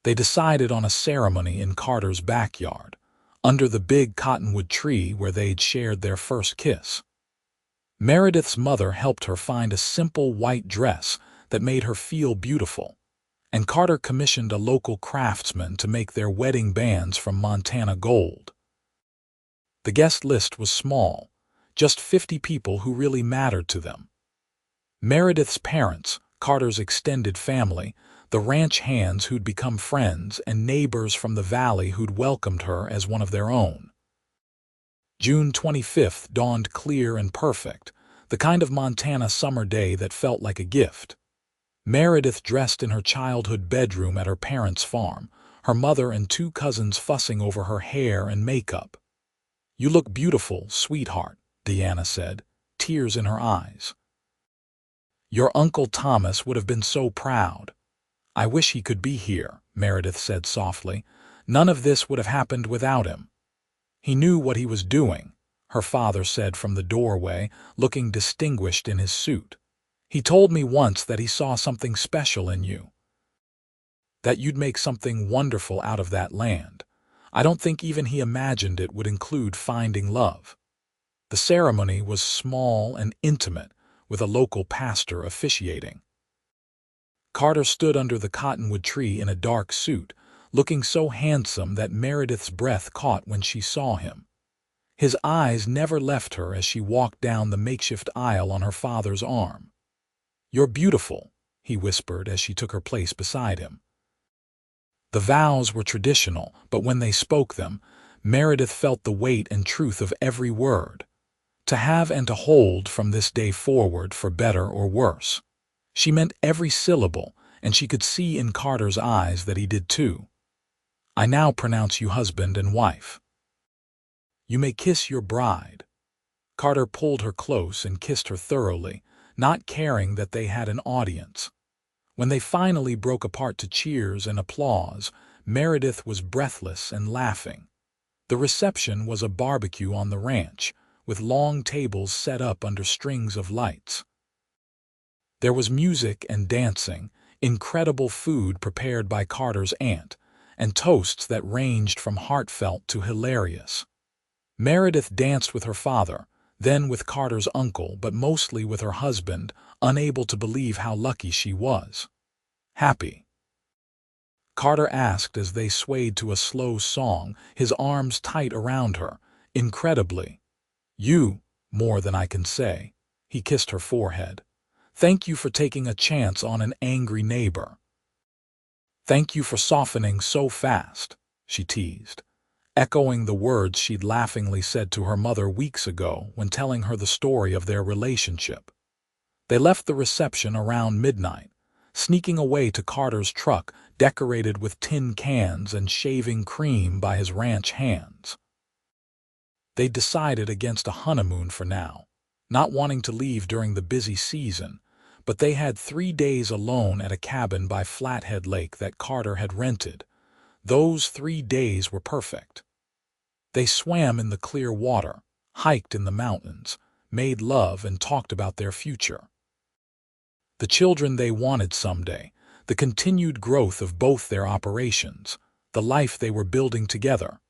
They decided on a ceremony in Carter's backyard, under the big cottonwood tree where they'd shared their first kiss. Meredith's mother helped her find a simple white dress that made her feel beautiful, and Carter commissioned a local craftsman to make their wedding bands from Montana gold. The guest list was small, just 50 people who really mattered to them. Meredith's parents, Carter's extended family, the ranch hands who'd become friends, and neighbors from the valley who'd welcomed her as one of their own. June 25th dawned clear and perfect, the kind of Montana summer day that felt like a gift. Meredith dressed in her childhood bedroom at her parents' farm, her mother and 2 cousins fussing over her hair and makeup. "You look beautiful, sweetheart," Deanna said, tears in her eyes. "Your Uncle Thomas would have been so proud." "I wish he could be here," Meredith said softly. "None of this would have happened without him." "He knew what he was doing," her father said from the doorway, looking distinguished in his suit. "He told me once that he saw something special in you, that you'd make something wonderful out of that land. I don't think even he imagined it would include finding love." The ceremony was small and intimate, with a local pastor officiating. Carter stood under the cottonwood tree in a dark suit, looking so handsome that Meredith's breath caught when she saw him. His eyes never left her as she walked down the makeshift aisle on her father's arm. "You're beautiful," he whispered as she took her place beside him. The vows were traditional, but when they spoke them, Meredith felt the weight and truth of every word. To have and to hold from this day forward, for better or worse. She meant every syllable, and she could see in Carter's eyes that he did too. "I now pronounce you husband and wife. You may kiss your bride." Carter pulled her close and kissed her thoroughly, not caring that they had an audience. When they finally broke apart to cheers and applause, Meredith was breathless and laughing. The reception was a barbecue on the ranch, with long tables set up under strings of lights. There was music and dancing, incredible food prepared by Carter's aunt, and toasts that ranged from heartfelt to hilarious. Meredith danced with her father, then with Carter's uncle, but mostly with her husband, unable to believe how lucky she was. "Happy?" Carter asked as they swayed to a slow song, his arms tight around her. "Incredibly." "You, more than I can say." He kissed her forehead. "Thank you for taking a chance on an angry neighbor." "Thank you for softening so fast," she teased, echoing the words she'd laughingly said to her mother weeks ago when telling her the story of their relationship. They left the reception around midnight, sneaking away to Carter's truck decorated with tin cans and shaving cream by his ranch hands. They decided against a honeymoon for now, not wanting to leave during the busy season, But they had 3 days alone at a cabin by Flathead Lake that Carter had rented. Those 3 days were perfect. They swam in the clear water, hiked in the mountains, made love and talked about their future. The children they wanted someday, the continued growth of both their operations, the life they were building together.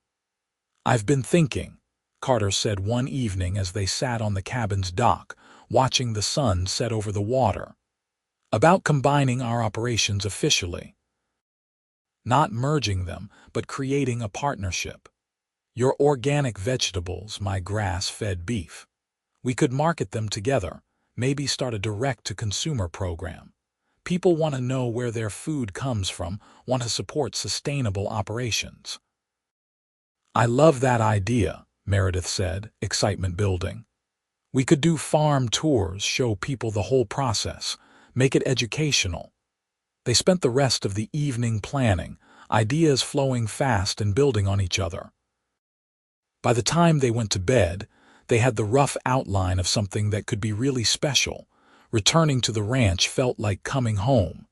"I've been thinking," Carter said one evening as they sat on the cabin's dock, watching the sun set over the water, "about combining our operations officially. Not merging them, but creating a partnership. Your organic vegetables, my grass-fed beef. We could market them together, maybe start a direct-to-consumer program. People want to know where their food comes from, want to support sustainable operations." "I love that idea," Meredith said, excitement building. "We could do farm tours, show people the whole process, make it educational." They spent the rest of the evening planning, ideas flowing fast and building on each other. By the time they went to bed, they had the rough outline of something that could be really special. Returning to the ranch felt like coming home.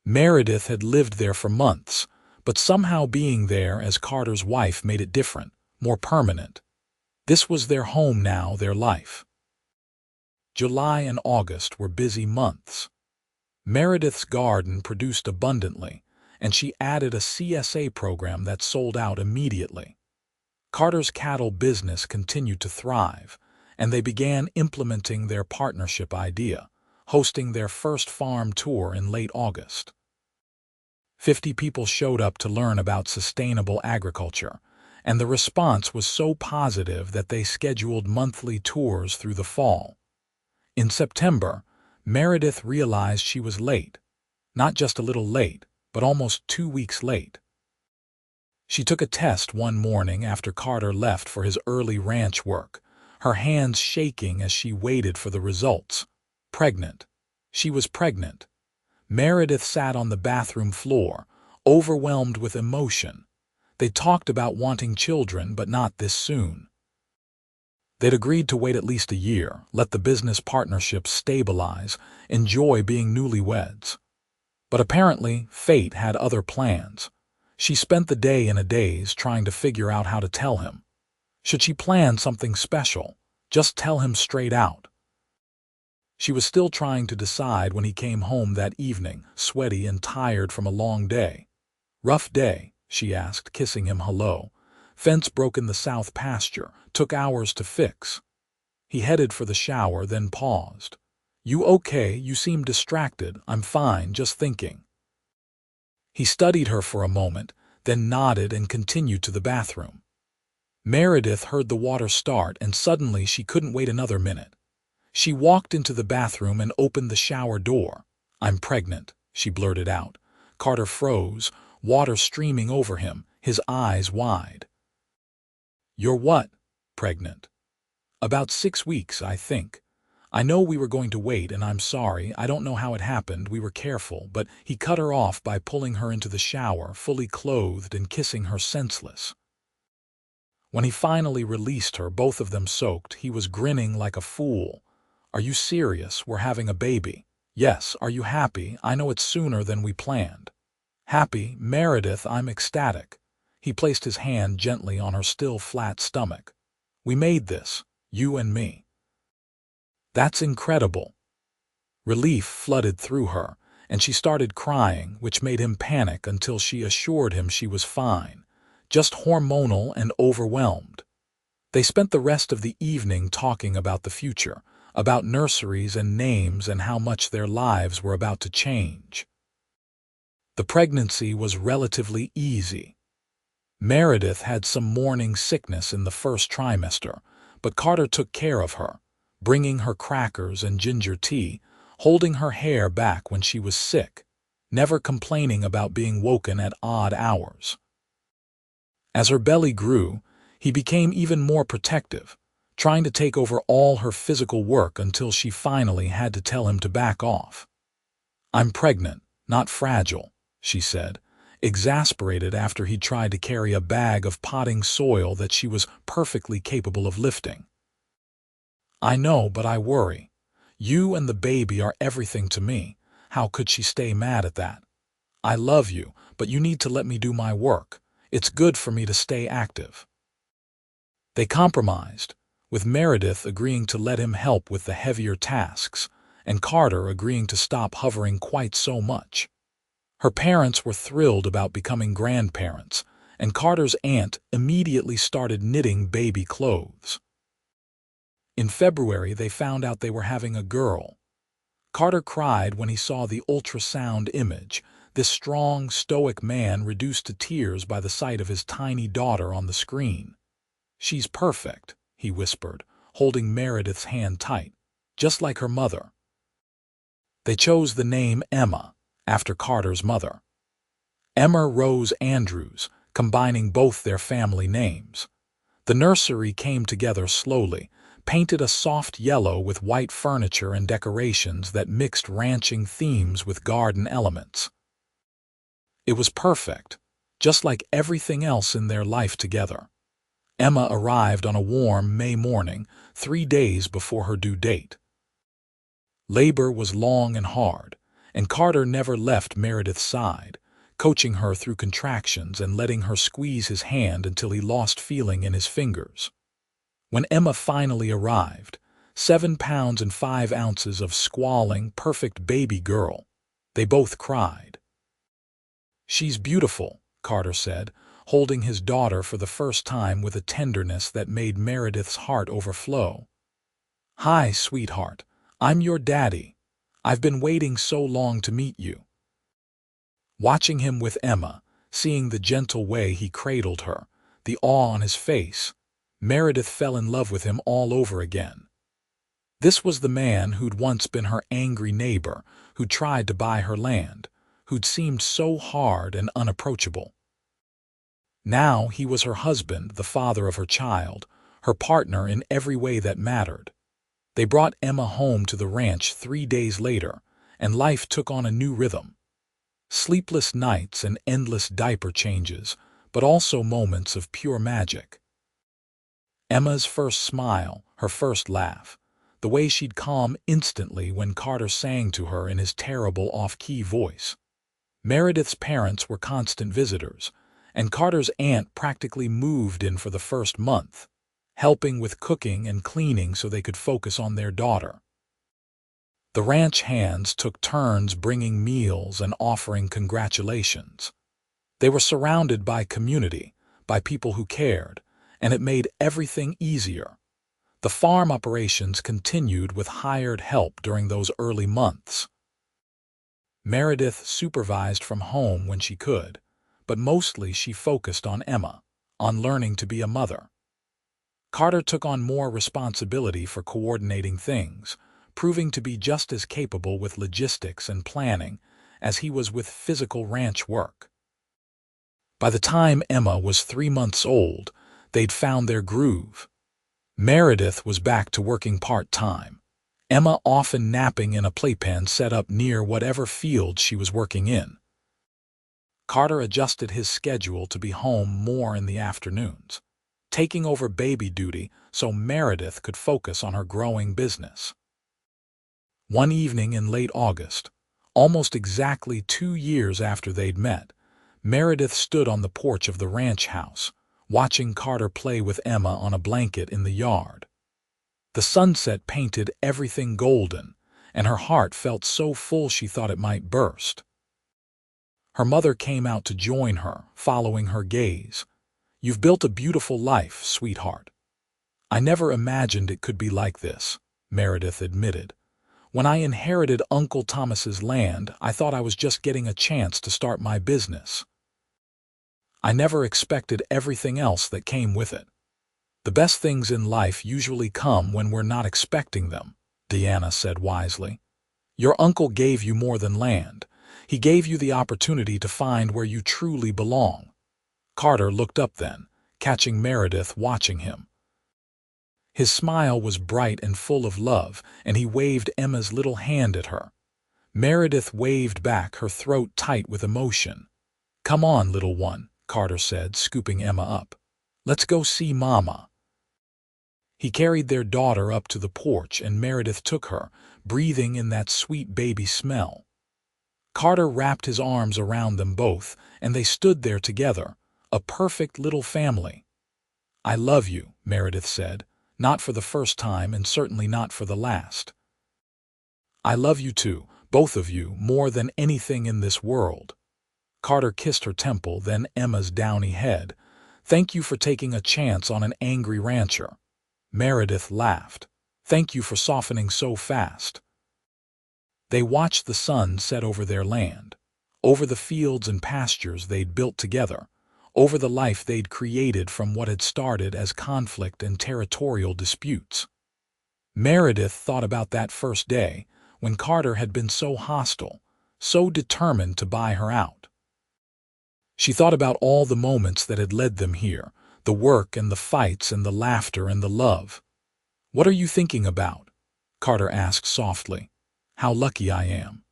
Meredith had lived there for months, but somehow being there as Carter's wife made it different, more permanent. This was their home now, their life. July and August were busy months. Meredith's garden produced abundantly, and she added a CSA program that sold out immediately. Carter's cattle business continued to thrive, and they began implementing their partnership idea, hosting their first farm tour in late August. 50 people showed up to learn about sustainable agriculture, and the response was so positive that they scheduled monthly tours through the fall. In September, Meredith realized she was late. Not just a little late, but almost 2 weeks late. She took a test one morning after Carter left for his early ranch work, her hands shaking as she waited for the results. Pregnant. She was pregnant. Meredith sat on the bathroom floor, overwhelmed with emotion. They talked about wanting children, but not this soon. They'd agreed to wait at least a year, let the business partnership stabilize, enjoy being newlyweds. But apparently, fate had other plans. She spent the day in a daze trying to figure out how to tell him. Should she plan something special? Just tell him straight out? She was still trying to decide when he came home that evening, sweaty and tired from a long day. "Rough day?" she asked, kissing him hello. "Fence broke in the south pasture, took hours to fix." He headed for the shower, then paused. "You okay? You seem distracted." "I'm fine, just thinking." He studied her for a moment, then nodded and continued to the bathroom. Meredith heard the water start, and suddenly she couldn't wait another minute. She walked into the bathroom and opened the shower door. "I'm pregnant," she blurted out. Carter froze, water streaming over him, his eyes wide. "You're what? Pregnant?" "About 6 weeks, I think. I know we were going to wait, and I'm sorry. I don't know how it happened. We were careful." But he cut her off by pulling her into the shower, fully clothed and kissing her senseless. When he finally released her, both of them soaked, he was grinning like a fool. "Are you serious? We're having a baby." "Yes. Are you happy? I know it's sooner than we planned." "Happy? Meredith, I'm ecstatic." He placed his hand gently on her still flat stomach. "We made this, you and me." "That's incredible." Relief flooded through her, and she started crying, which made him panic until she assured him she was fine, just hormonal and overwhelmed. They spent the rest of the evening talking about the future, about nurseries and names and how much their lives were about to change. The pregnancy was relatively easy. Meredith had some morning sickness in the first trimester, but Carter took care of her, bringing her crackers and ginger tea, holding her hair back when she was sick, never complaining about being woken at odd hours. As her belly grew, he became even more protective, trying to take over all her physical work until she finally had to tell him to back off. "I'm pregnant, not fragile," she said, exasperated after he tried to carry a bag of potting soil that she was perfectly capable of lifting. "I know, but I worry. You and the baby are everything to me. How could she stay mad at that? I love you, but you need to let me do my work. It's good for me to stay active. They compromised, with Meredith agreeing to let him help with the heavier tasks, and Carter agreeing to stop hovering quite so much. Her parents were thrilled about becoming grandparents, and Carter's aunt immediately started knitting baby clothes. In February, they found out they were having a girl. Carter cried when he saw the ultrasound image, this strong, stoic man reduced to tears by the sight of his tiny daughter on the screen. "She's perfect," he whispered, holding Meredith's hand tight, just like her mother. They chose the name Emma, after Carter's mother. Emma Rose Andrews, combining both their family names. The nursery came together slowly, painted a soft yellow with white furniture and decorations that mixed ranching themes with garden elements. It was perfect, just like everything else in their life together. Emma arrived on a warm May morning, 3 days before her due date. Labor was long and hard, and Carter never left Meredith's side, coaching her through contractions and letting her squeeze his hand until he lost feeling in his fingers. When Emma finally arrived, 7 pounds and 5 ounces of squalling, perfect baby girl, they both cried. "She's beautiful," Carter said, holding his daughter for the first time with a tenderness that made Meredith's heart overflow. "Hi, sweetheart. I'm your daddy. I've been waiting so long to meet you." Watching him with Emma, seeing the gentle way he cradled her, the awe on his face, Meredith fell in love with him all over again. This was the man who'd once been her angry neighbor, who'd tried to buy her land, who'd seemed so hard and unapproachable. Now he was her husband, the father of her child, her partner in every way that mattered. They brought Emma home to the ranch 3 days later, and life took on a new rhythm. Sleepless nights and endless diaper changes, but also moments of pure magic. Emma's first smile, her first laugh, the way she'd calm instantly when Carter sang to her in his terrible off-key voice. Meredith's parents were constant visitors, and Carter's aunt practically moved in for the first month, helping with cooking and cleaning so they could focus on their daughter. The ranch hands took turns bringing meals and offering congratulations. They were surrounded by community, by people who cared, and it made everything easier. The farm operations continued with hired help during those early months. Meredith supervised from home when she could, but mostly she focused on Emma, on learning to be a mother. Carter took on more responsibility for coordinating things, proving to be just as capable with logistics and planning as he was with physical ranch work. By the time Emma was 3 months old, they'd found their groove. Meredith was back to working part-time, Emma often napping in a playpen set up near whatever field she was working in. Carter adjusted his schedule to be home more in the afternoons, taking over baby duty so Meredith could focus on her growing business. One evening in late August, almost exactly 2 years after they'd met, Meredith stood on the porch of the ranch house, watching Carter play with Emma on a blanket in the yard. The sunset painted everything golden, and her heart felt so full she thought it might burst. Her mother came out to join her, following her gaze. "You've built a beautiful life, sweetheart." "I never imagined it could be like this," Meredith admitted. "When I inherited Uncle Thomas's land, I thought I was just getting a chance to start my business. I never expected everything else that came with it. The best things in life usually come when we're not expecting them," Deanna said wisely. "Your uncle gave you more than land. He gave you the opportunity to find where you truly belong." Carter looked up then, catching Meredith watching him. His smile was bright and full of love, and he waved Emma's little hand at her. Meredith waved back, her throat tight with emotion. "Come on, little one," Carter said, scooping Emma up. "Let's go see Mama." He carried their daughter up to the porch and Meredith took her, breathing in that sweet baby smell. Carter wrapped his arms around them both, and they stood there together, a perfect little family. "I love you," Meredith said, not for the first time and certainly not for the last. "I love you too, both of you, more than anything in this world." Carter kissed her temple, then Emma's downy head. "Thank you for taking a chance on an angry rancher." Meredith laughed. "Thank you for softening so fast." They watched the sun set over their land, over the fields and pastures they'd built together, over the life they'd created from what had started as conflict and territorial disputes. Meredith thought about that first day, when Carter had been so hostile, so determined to buy her out. She thought about all the moments that had led them here, the work and the fights and the laughter and the love. "What are you thinking about?" Carter asked softly. "How lucky I am.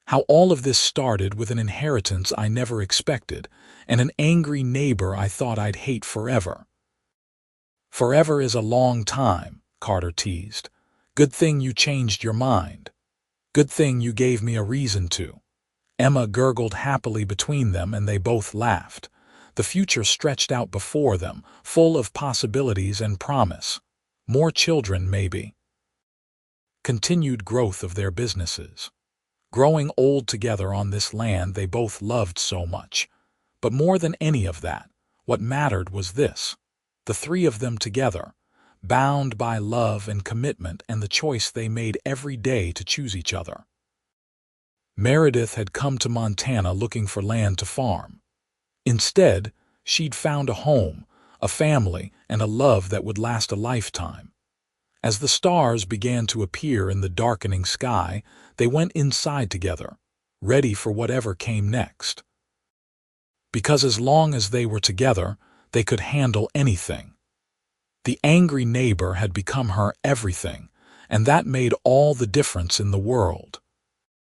How all of this started with an inheritance I never expected, and an angry neighbor I thought I'd hate forever." "Forever is a long time," Carter teased. "Good thing you changed your mind. Good thing you gave me a reason to." Emma gurgled happily between them, and they both laughed. The future stretched out before them, full of possibilities and promise. More children, maybe. Continued growth of their businesses. Growing old together on this land they both loved so much. But more than any of that, what mattered was this: the three of them together, bound by love and commitment and the choice they made every day to choose each other. Meredith had come to Montana looking for land to farm. Instead, she'd found a home, a family, and a love that would last a lifetime. As the stars began to appear in the darkening sky, they went inside together, ready for whatever came next. Because as long as they were together, they could handle anything. The angry neighbor had become her everything, and that made all the difference in the world.